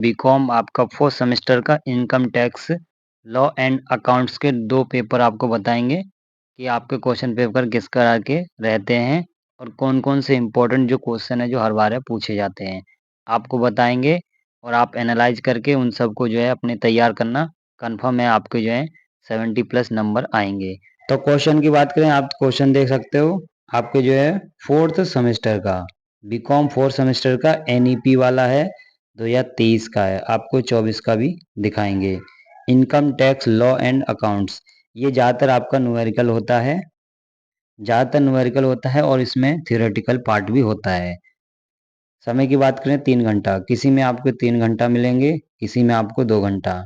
BCom आपका fourth semester का income tax law and accounts के 2 पेपर आपको बताएँगे कि आपके क्वेश्चन पेपर किस तरह के रहते हैं और कौन-कौन से इम्पोर्टेंट जो क्वेश्चन है जो हर बार है पूछे जाते हैं। आपको बताएँगे और आप एनालाइज़ करके उन सबको जो है अपने तैयार करना, कन्फर्म है आपके जो है 70 प्लस नंबर आएँगे। तो क्वेश्चन की बात करें, आप क्वेश्चन देख सकते हो, आपके जो है 4th सेमेस्टर का बीकॉम 4th सेमेस्टर का एनईपी वाला है, 2023 का है, आपको 24 का भी दिखाएँगे। Income tax law and accounts, ये ज़्यादातर आपका न्यूमेरिकल होता है और इसमें थ्योरेटिकल पार्ट भी होता है। समय की बात करें 3 घंटा, किसी में आपको 3 घंटा मिलेंगे, किसी में आपको 2 घंटा।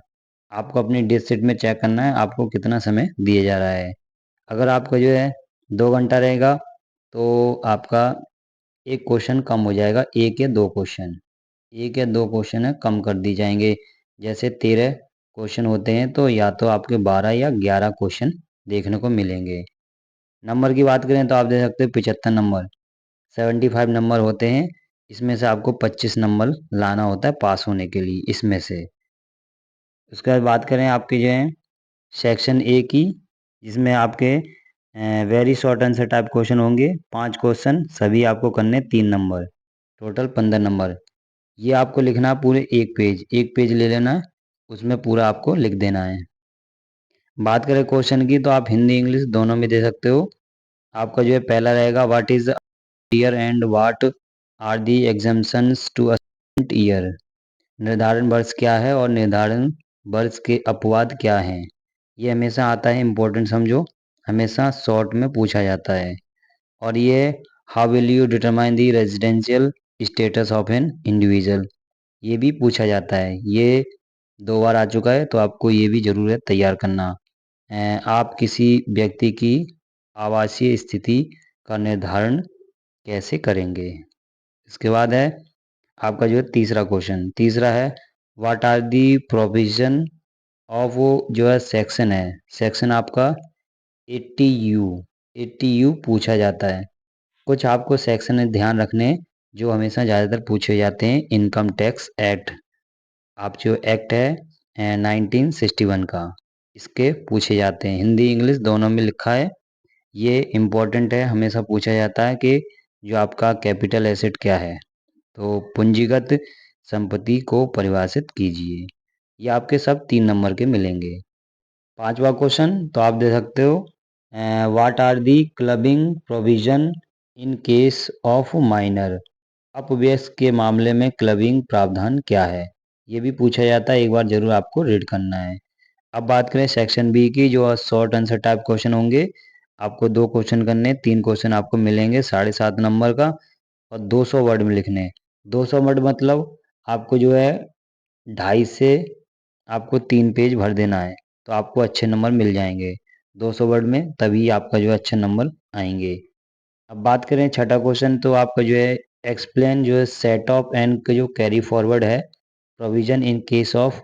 आपको अपनी डेट शीट में चेक करना है आपको कितना समय दिया जा रहा है। अगर आपका जो है 2 घंटा रहेगा तो आपका 1 क्वेश्चन कम हो जाएगा, 1 या 2 क्वेश्चन। 1 या 2 क्वेश्चन है कम कर दिए जाएँगे। जैसे 13 क्वेश्चन होते हैं तो या तो आपके 12 या 11 क्वेश्चन देखने को मिलेंगे। नंबर की बात करें तो आप दे सकते हो 75 नंबर, 75 नंबर होते हैं। इसमें से आपको 25 नंबर लाना होता है पास होने के लिए इसमें से। उसके बाद बात करें आपकी जो है सेक्शन ए की, जिसमें आपके very short answer type question होंगे। 5 क्वेश्चन सभी आपको करने 3 नंबर, टोटल 15 नंबर। ये आपको लिखना है पूरे 1 पेज ले लेना, उसमें पूरा आपको लिख देना है। बात करें क्वेश्चन की तो आप हिंदी इंग्लिश दोनों में दे सकते हो। आपका जो है पहला रहेगा what is year and what are the exemptions to a year. निर्धारण वर्ष क्या है और निर्धारण वर्ष के अपवाद क्या हैं। ये हमेशा आता है, इम्पोर्टेंट समझो, हमेशा शॉर्ट में पूछा जाता है। और ये how will you determine the residential status of an individual, ये भी पूछा जाता है। ये 2 बार आ चुका है तो आपको ये भी ज़रूर है तैयार करना। आप किसी व्यक्ति की आवासीय स्थिति का निर्धारण कैसे करेंगे। इसके बाद है आपका जो है तीसरा क्वेश्चन, तीसरा है what are the provision of, वो जो है सेक्शन है, सेक्शन आपका 80 यू, 80 यू पूछा जाता है। कुछ आपको सेक्शन ध्यान रखने हैं, जो हमेशा ज़्यादातर पूछे जाते हैं। इनकम टैक्स एक्ट, आप जो एक्ट है 1961 का, इसके पूछे जाते हैं। हिंदी इंग्लिश दोनों में लिखा है। ये इम्पोर्टेंट है, हमेशा पूछा जाता है कि जो आपका कैपिटल एसेट क्या है, तो पूंजीगत संपत्ति को परिभाषित कीजिए। ये आपके सब 3 नंबर के मिलेंगे। पांचवा क्वेश्चन तो आप दे सकते हो what are the clubbing provision in case of minor, अपव्यय के मामले में क्लबिंग प्रावधान क्या है। ये भी पूछा जाता है, एक बार जरूर आपको रीड करना है। अब बात करें सेक्शन बी की, जो शॉर्ट आंसर टाइप क्वेश्चन होंगे। आपको 2 क्वेश्चन करने, 3 क्वेश्चन आपको मिलेंगे 7.5 नंबर का और 200 वर्ड में लिखने। 200 वर्ड मतलब आपको जो है 2.5 से आपको 3 पेज भर देना है, तो आपको अच्छे नंबर मिल जाएंगे 200 वर्ड में, तभी आपका जो है अच्छे नंबर आएंगे। अब बात करें छठा क्वेश्चन, तो आपका जो है एक्सप्लेन जो है सेट ऑफ एंड का जो कैरी फॉरवर्ड है provision in case of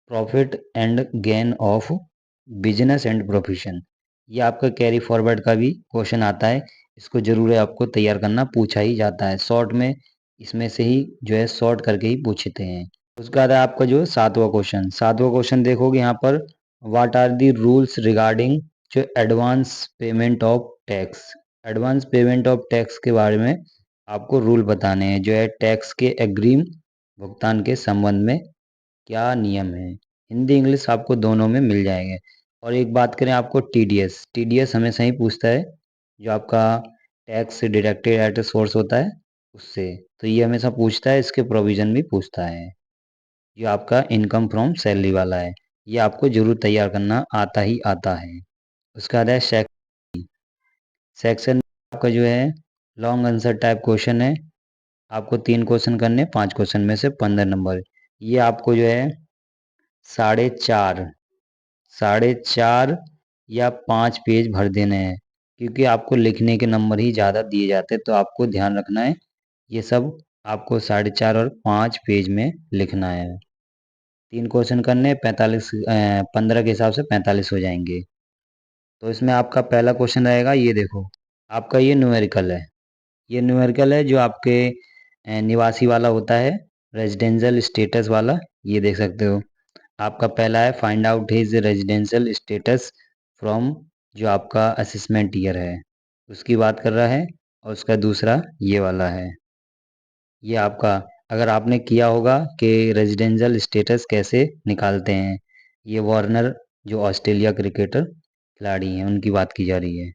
profit and gain of business and profession. ये आपका कैरी फॉरवर्ड का भी क्वेश्चन आता है, इसको जरूर है आपको तैयार करना, पूछा ही जाता है शॉर्ट में, इसमें से ही जो है शॉर्ट करके ही पूछते हैं। उसके बाद है आपका जो सातवां क्वेश्चन देखोगे यहाँ पर what are the rules regarding जो advance payment of tax, advance payment of tax के बारे में आपको रूल बताने हैं। जो है टैक्स के अग्रिम भुगतान के संबंध में क्या नियम है। हिंदी इंग्लिश आपको दोनों में मिल जाएंगे। और एक बात करें आपको टीडीएस, टीडीएस हमेशा ही पूछता है, जो आपका टैक्स डिडक्टेड एट सोर्स होता है उससे, तो ये हमेशा पूछता है, इसके प्रोविजन भी पूछता है। जो आपका इनकम फ्रॉम सैलरी वाला है, ये आपको जरूर तैयार करना आता ही आता है। उसका बाद है सेक्शन आपका जो है लॉन्ग आंसर टाइप क्वेश्चन है। आपको 3 क्वेश्चन करने, 5 क्वेश्चन में से 15 नंबर। ये आपको जो है 4.5 4.5 या 5 पेज भर देने हैं, क्योंकि आपको लिखने के नंबर ही ज़्यादा दिए जाते हैं, तो आपको ध्यान रखना है ये सब आपको 4.5 और 5 पेज में लिखना है। 3 क्वेश्चन करने, 15 के हिसाब से 45 हो जाएंगे। तो इसमें आपका पहला क्वेश्चन रहेगा, ये देखो आपका ये न्यूमेरिकल है, ये न्यूमेरिकल है जो आपके निवासी वाला होता है। रेजिडेंशियल स्टेटस वाला, ये देख सकते हो। आपका पहला है find out his residential status from, जो आपका असेसमेंट ईयर है उसकी बात कर रहा है, और उसका दूसरा ये वाला है। ये आपका, अगर आपने किया होगा कि रेजिडेंशियल स्टेटस कैसे निकालते हैं, ये वार्नर जो ऑस्ट्रेलिया क्रिकेटर खिलाड़ी हैं उनकी बात की जा रही है।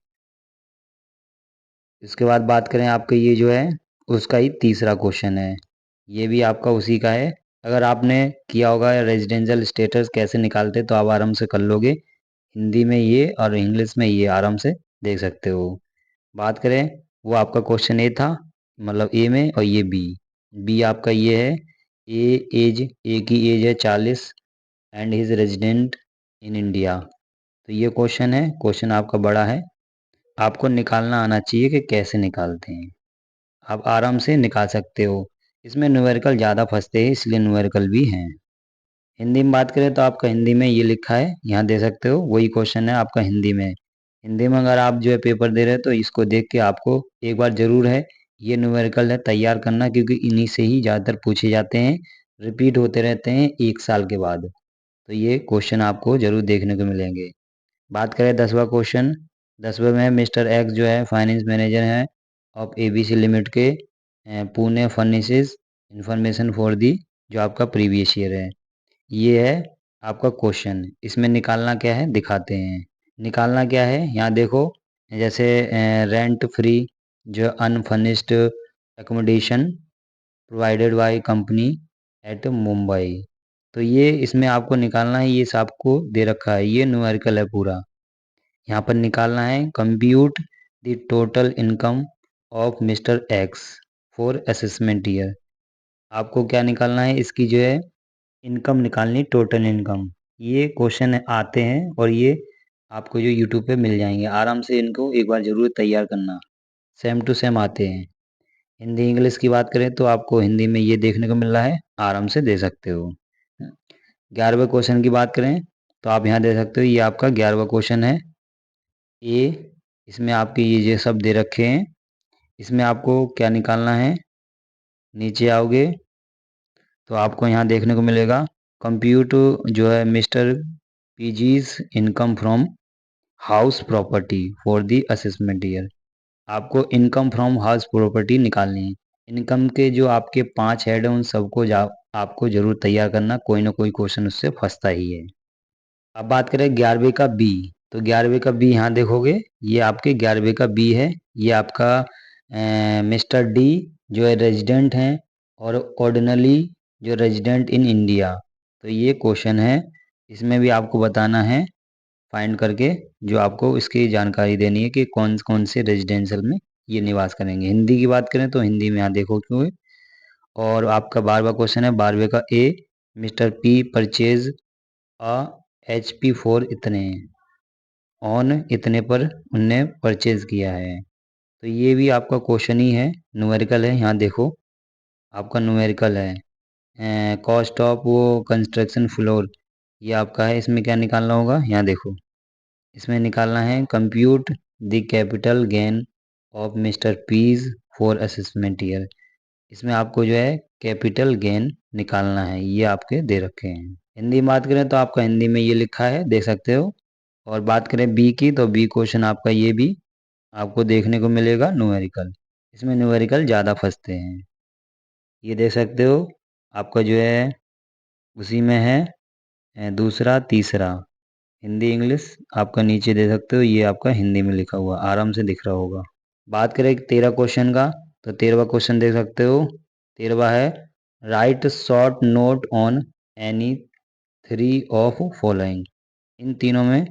इसके बाद बात करें आपके ये जो है उसका ही तीसरा क्वेश्चन है, ये भी आपका उसी का है। अगर आपने किया होगा रेजिडेंशियल स्टेटस कैसे निकालते तो आप आराम से कर लोगे, हिंदी में ये और इंग्लिश में ये आराम से देख सकते हो। बात करें, वो आपका क्वेश्चन ए था, मतलब ए में, और ये बी। बी आपका ये है, ए की एज है 40 and his resident in India. तो ये क्वेश्चन है, क्वेश्चन आपका बड़ा है, आपको निकालना आना चाहिए कि कैसे निकालते हैं। आप आराम से निकाल सकते हो, इसमें न्यूमेरिकल ज़्यादा फंसते हैं इसलिए न्यूमेरिकल भी हैं। हिंदी में बात करें तो आपका हिंदी में ये लिखा है, यहाँ दे सकते हो, वही क्वेश्चन है आपका हिंदी में। हिंदी में अगर आप जो है पेपर दे रहे हो तो इसको देख के आपको एक बार ज़रूर है ये न्यूमेरिकल है तैयार करना, क्योंकि इन्हीं से ही ज़्यादातर पूछे जाते हैं, रिपीट होते रहते हैं 1 साल के बाद। तो ये क्वेश्चन आपको ज़रूर देखने को मिलेंगे। बात करें 10वां क्वेश्चन, 10वें में मिस्टर एक्स जो है फाइनेंस मैनेजर हैं ऑफ एबीसी लिमिट के, Pune furnishes information for the, जो आपका प्रीवियस ईयर है। ये है आपका क्वेश्चन, इसमें निकालना क्या है दिखाते हैं। निकालना क्या है यहाँ देखो, जैसे रेंट फ्री जो unfurnished accommodation provided by company at Mumbai. तो ये इसमें आपको निकालना है, ये आपको दे रखा है, ये न्यूमेरिकल है पूरा। यहाँ पर निकालना है compute the total income of mister x for assessment year. आपको क्या निकालना है, इसकी जो है इनकम निकालनी, टोटल इनकम। ये क्वेश्चन आते हैं और ये आपको जो यूट्यूब पे मिल जाएंगे, आराम से इनको एक बार ज़रूर तैयार करना, सेम टू सेम आते हैं। हिंदी इंग्लिश की बात करें तो आपको हिंदी में ये देखने को मिल रहा है, आराम से दे सकते हो। 11वें क्वेश्चन की बात करें तो आप यहाँ दे सकते हो, ये आपका 11वां क्वेश्चन है ए। इसमें आपके ये सब दे रखे हैं, इसमें आपको क्या निकालना है, नीचे आओगे तो आपको यहाँ देखने को मिलेगा कंप्यूट जो है mister PGs income from house property for the assessment year. आपको इनकम फ्रॉम हाउस प्रॉपर्टी निकालनी है। इनकम के जो आपके 5 हेड हैं उन सबको आपको जरूर तैयार करना, कोई ना कोई क्वेश्चन उससे फंसता ही है। अब बात करें 11वें का बी, तो 11वें का बी यहाँ देखोगे, ये आपके 11वें का बी है, ये आपका मिस्टर डी जो है रेजिडेंट हैं और ऑर्डिनली जो रेजिडेंट इन इंडिया। तो ये क्वेश्चन है, इसमें भी आपको बताना है फाइंड करके, जो आपको इसकी जानकारी देनी है कि कौन कौन से रेजिडेंशियल में ये निवास करेंगे। हिंदी की बात करें तो हिंदी में यहाँ देखो क्यों। और आपका 12वां क्वेश्चन है 12वें का A, mister P purchase a H P four इतने, ऑन इतने पर उनने परचेज किया है। तो ये भी आपका क्वेश्चन ही है, न्यूमेरिकल है, यहाँ देखो आपका न्यूमेरिकल है। कॉस्ट ऑफ वो कंस्ट्रक्शन फ्लोर, ये आपका है, इसमें क्या निकालना होगा यहाँ देखो, इसमें निकालना है compute the capital gain of mister P's for assessment year. इसमें आपको जो है कैपिटल गेन निकालना है, ये आपके दे रखे हैं। हिंदी में बात करें तो आपका हिंदी में ये लिखा है, देख सकते हो। और बात करें बी की तो बी क्वेश्चन आपका ये भी आपको देखने को मिलेगा न्यूमेरिकल, इसमें न्यूमेरिकल ज़्यादा फंसते हैं। ये देख सकते हो आपका जो है उसी में है, दूसरा तीसरा, हिंदी इंग्लिश आपका नीचे दे सकते हो, ये आपका हिंदी में लिखा हुआ आराम से दिख रहा होगा। बात करें 13 क्वेश्चन का, तो 13वां क्वेश्चन देख सकते हो, 13वां है write short note on any 3 of following. इन तीनों में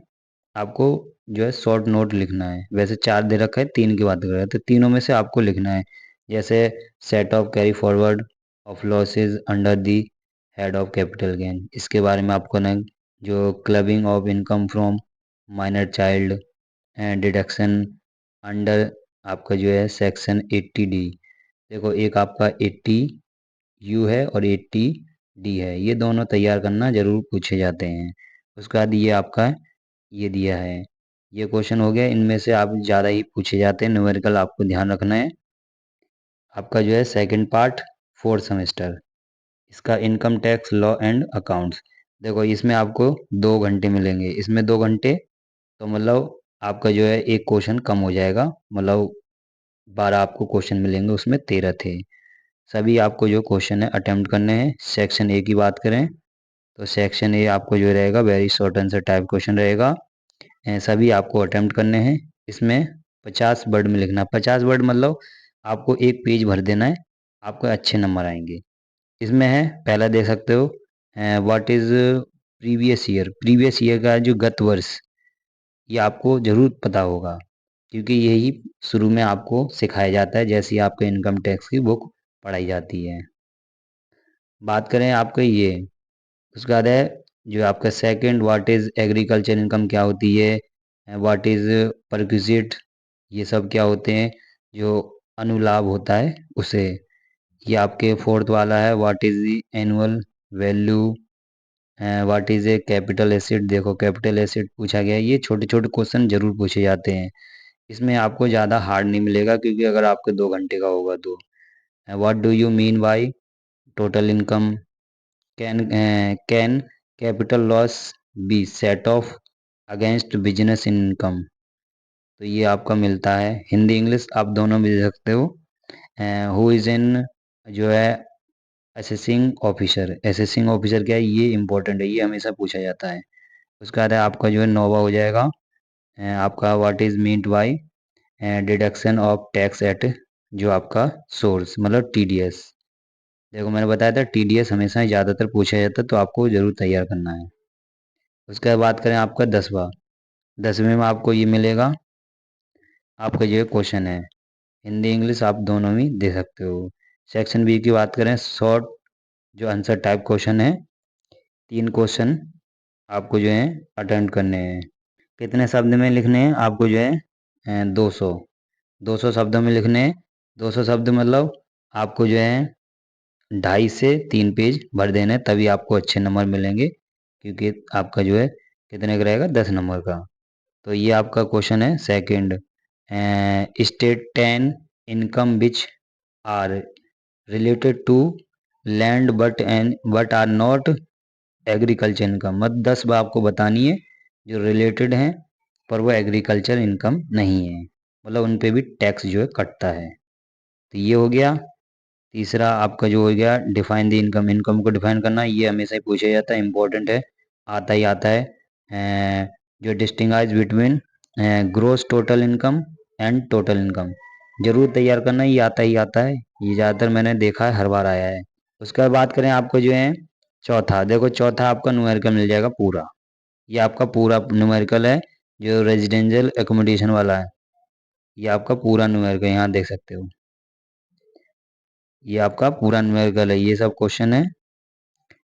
आपको जो है शॉर्ट नोट लिखना है, वैसे 4 दे रखा है, 3 की बात कर रहे हैं तो तीनों में से आपको लिखना है। जैसे set of carry forward of losses under the head of capital gain, इसके बारे में आपको ना, जो clubbing of income from minor child and deduction under आपका जो है सेक्शन 80D। देखो एक आपका 80U है और 80D है, ये दोनों तैयार करना जरूर पूछे जाते हैं। उसके बाद ये आपका ये दिया है, ये क्वेश्चन हो गया, इनमें से आप ज़्यादा ही पूछे जाते हैं, न्यूमेरिकल आपको ध्यान रखना है। आपका जो है सेकंड पार्ट 4th सेमेस्टर। इसका income tax law and accounts. देखो इसमें आपको 2 घंटे मिलेंगे, इसमें 2 घंटे तो मतलब आपका जो है एक क्वेश्चन कम हो जाएगा, मतलब 12 आपको क्वेश्चन मिलेंगे, उसमें 13 थे। सभी आपको जो क्वेश्चन है अटेम्प्ट करने हैं। सेक्शन ए की बात करें तो सेक्शन ए आपको जो रहेगा very short answer type question रहेगा। सभी आपको अटेम्प्ट करने हैं। इसमें 50 वर्ड में लिखना, 50 वर्ड मतलब आपको एक पेज भर देना है, आपको अच्छे नंबर आएंगे। इसमें है पहला देख सकते हो, what is previous year. Previous year का जो गत वर्ष, ये आपको जरूर पता होगा, क्योंकि यही शुरू में आपको सिखाया जाता है जैसे ही आपके इनकम टैक्स की बुक पढ़ाई जाती है। बात करें आपके ये, उसके बाद है जो आपका second, what is agriculture income क्या होती है, व्हाट इज परक्विजिट, ये सब क्या होते हैं, जो अनुलाभ होता है उसे। ये आपके फोर्थ वाला है, what is the annual value, what is a capital asset. देखो कैपिटल एसेट पूछा गया है, ये छोटे छोटे क्वेश्चन जरूर पूछे जाते हैं। इसमें आपको ज़्यादा हार्ड नहीं मिलेगा, क्योंकि अगर आपके 2 घंटे का होगा तो। What do you mean by total income, can capital loss be set off against business income. तो ये आपका मिलता है। हिंदी इंग्लिश आप दोनों में दे सकते हो। हु इज इन जो है असेसिंग ऑफिसर, असेसिंग ऑफिसर क्या है, ये इंपॉर्टेंट है, ये हमेशा पूछा जाता है। उसका बाद है आपका जो है नोवा हो जाएगा, आपका what is meant by deduction of tax at, जो आपका सोर्स मतलब टीडीएस। देखो मैंने बताया था टीडीएस हमेशा ही ज़्यादातर पूछा जाता है, तो आपको जरूर तैयार करना है। उसके बाद बात करें आपका 10वां, 10वें में आपको ये मिलेगा, आपका जो क्वेश्चन है हिंदी इंग्लिश आप दोनों में दे सकते हो। सेक्शन बी की बात करें, शॉर्ट जो आंसर टाइप क्वेश्चन है, 3 क्वेश्चन आपको जो है अटेम्प्ट करने हैं। कितने शब्द में लिखने हैं आपको जो है 200, 200 शब्दों में लिखने हैं। 200 शब्द मतलब आपको जो है 2.5 से 3 पेज भर देने हैं, तभी आपको अच्छे नंबर मिलेंगे, क्योंकि आपका जो है कितने का रहेगा, 10 नंबर का। तो ये आपका क्वेश्चन है second, state 10 income which are related to land but are not agriculture income. मतलब 10 बार आपको बतानी है जो रिलेटेड हैं, पर वो एग्रीकल्चर इनकम नहीं है, मतलब उन पे भी टैक्स जो है कटता है। तो ये हो गया। तीसरा आपका जो हो गया डिफाइन द इनकम, इनकम को डिफाइन करना, ये हमेशा ही पूछा जाता है, इंपॉर्टेंट है, आता ही आता है। जो distinguish between gross total income and total income, जरूर तैयार करना, ये आता ही आता है, ये ज़्यादातर मैंने देखा है, हर बार आया है। उसके बाद बात करें आपको जो है चौथा, देखो चौथा आपका न्यूमेरिकल मिल जाएगा पूरा, ये आपका पूरा न्यूमेरिकल है, जो रेजिडेंशियल एकोमोडेशन वाला है, ये आपका पूरा न्यूमेरिकल यहाँ देख सकते हो, ये आपका पूरा न्यूमेरिकल है, ये सब क्वेश्चन है।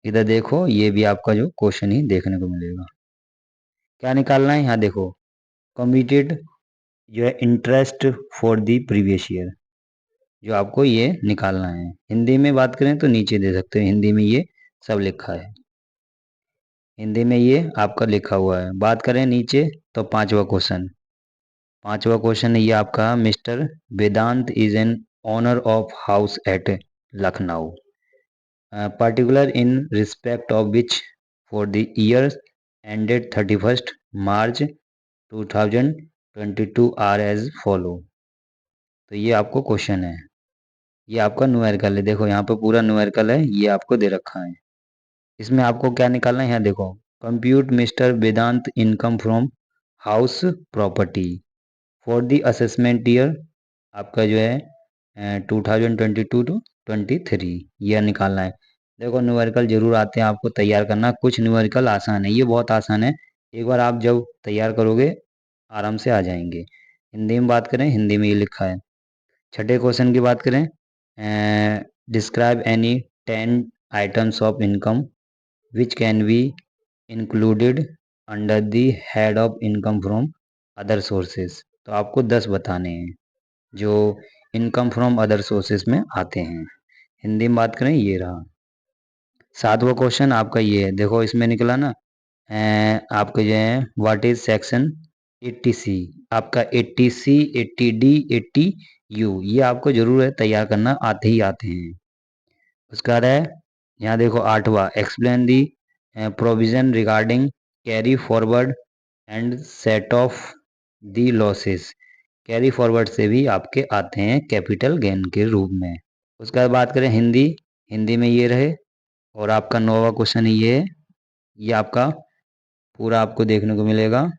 इधर देखो ये भी आपका जो क्वेश्चन ही देखने को मिलेगा। क्या निकालना है यहाँ देखो, कम्प्यूटेड जो है interest for the previous year, जो आपको ये निकालना है। हिंदी में बात करें तो नीचे दे सकते हैं, हिंदी में ये सब लिखा है, हिंदी में ये आपका लिखा हुआ है। बात करें नीचे तो 5वां क्वेश्चन, 5वां क्वेश्चन है ये आपका, mister Vedant is an owner of house at Lucknow, particular in respect of which for the years ended 31st March 2022 are as follow। तो ये आपको क्वेश्चन है, ये आपका न्यूमेरिकल है, देखो यहाँ पे पूरा न्यूमेरिकल है, ये आपको दे रखा है। इसमें आपको क्या निकालना है, यहाँ देखो, compute mister Vedant income from house property for the assessment year, आपका जो है 2022 to 23, यह निकालना है। देखो न्यूमेरिकल जरूर आते हैं, आपको तैयार करना, कुछ न्यूमेरिकल आसान है, ये बहुत आसान है, एक बार आप जब तैयार करोगे आराम से आ जाएंगे। हिंदी में बात करें, हिंदी में ये लिखा है। छठे क्वेश्चन की बात करें, describe any 10 items of income which can be included under the head of income from other sources. तो आपको 10 बताने हैं जो इनकम फ्रॉम अदर सोर्सेज में आते हैं। हिंदी में बात करें ये रहा। 7वां क्वेश्चन आपका ये है, देखो इसमें निकला ना, आपका जो है व्हाट इज सेक्शन 80C, आपका 80C 80D 80U, ये आपको जरूर है तैयार करना, आते ही आते हैं। उसका बाद है यहाँ देखो 8वां, explain the provision regarding carry forward and set off the losses. Carry forward से भी आपके आते हैं कैपिटल गेन के रूप में। उसके बाद बात करें हिंदी, हिंदी में ये रहे। और आपका 9वां क्वेश्चन ये है, ये आपका पूरा आपको देखने को मिलेगा।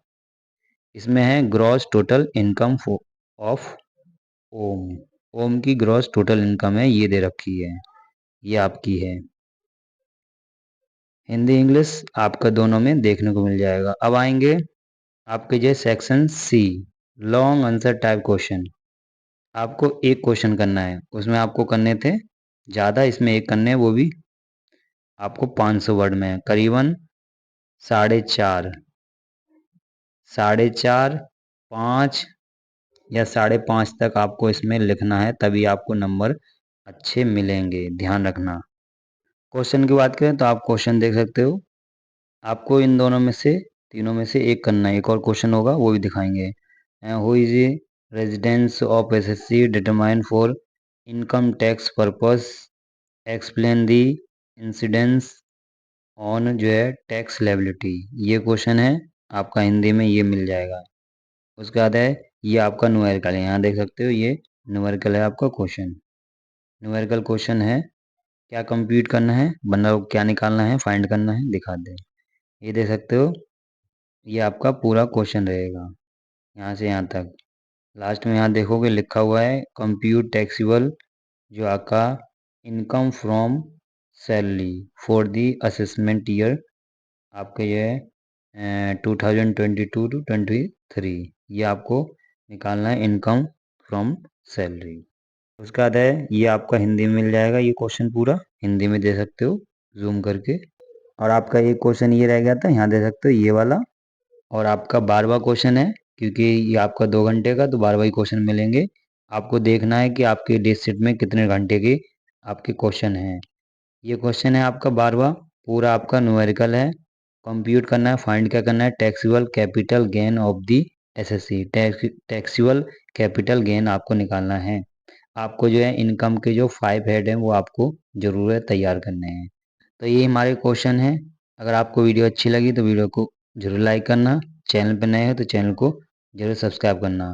इसमें है ग्रॉस टोटल इनकम ऑफ ओम। ओम की ग्रॉस टोटल इनकम है, ये दे रखी है, ये आपकी है। हिंदी इंग्लिश आपका दोनों में देखने को मिल जाएगा। अब आएंगे आपके जो section C, long answer type question. आपको एक क्वेश्चन करना है, उसमें आपको करने थे ज़्यादा, इसमें एक करने हैं, वो भी आपको 500 वर्ड में है, करीबन 4.5, 4.5, 5 या 5.5 तक आपको इसमें लिखना है, तभी आपको नंबर अच्छे मिलेंगे, ध्यान रखना। क्वेश्चन की बात करें तो आप क्वेश्चन देख सकते हो। आपको इन दोनों में से, तीनों में से एक करना है, एक और क्वेश्चन होगा वो भी दिखाएंगे। Who is a residence of SSC determine for income tax purpose, explain the incidence on जो है टैक्स लायबिलिटी। ये क्वेश्चन है आपका, हिंदी में ये मिल जाएगा। उसके बाद है ये आपका न्यूमेरिकल है, यहाँ देख सकते हो, ये न्यूमेरिकल है आपका क्वेश्चन। न्यूमेरिकल क्वेश्चन है, क्या कंप्यूट करना है, मतलब क्या निकालना है, फाइंड करना है, दिखा दे। ये देख सकते हो, ये आपका पूरा क्वेश्चन रहेगा यहाँ से यहाँ तक। लास्ट में यहाँ देखोगे लिखा हुआ है कंप्यूट टैक्सेबल जो आपका income from salary for the assessment year आपके ये 2022 to 23, ये आपको निकालना है इनकम फ्रॉम सैलरी। उसके बाद है ये आपका हिंदी में मिल जाएगा, ये क्वेश्चन पूरा हिंदी में दे सकते हो जूम करके। और आपका एक क्वेश्चन ये रह गया था, यहाँ दे सकते हो ये वाला। और आपका 12वां क्वेश्चन है, क्योंकि ये आपका 2 घंटे का, तो 12वां ही क्वेश्चन मिलेंगे। आपको देखना है कि आपके डेट शीट में कितने घंटे के आपके क्वेश्चन हैं। ये क्वेश्चन है आपका 12वां, पूरा आपका न्यूमेरिकल है। कंप्यूट करना है, फाइंड क्या करना है, taxable capital gain of the SSC, taxable capital gain आपको निकालना है। आपको जो है इनकम के जो 5 हेड हैं वो आपको जरूर है तैयार करने हैं। तो ये हमारे क्वेश्चन हैं। अगर आपको वीडियो अच्छी लगी तो वीडियो को जरूर लाइक करना, चैनल पर नए हो तो चैनल को जरूर सब्सक्राइब करना।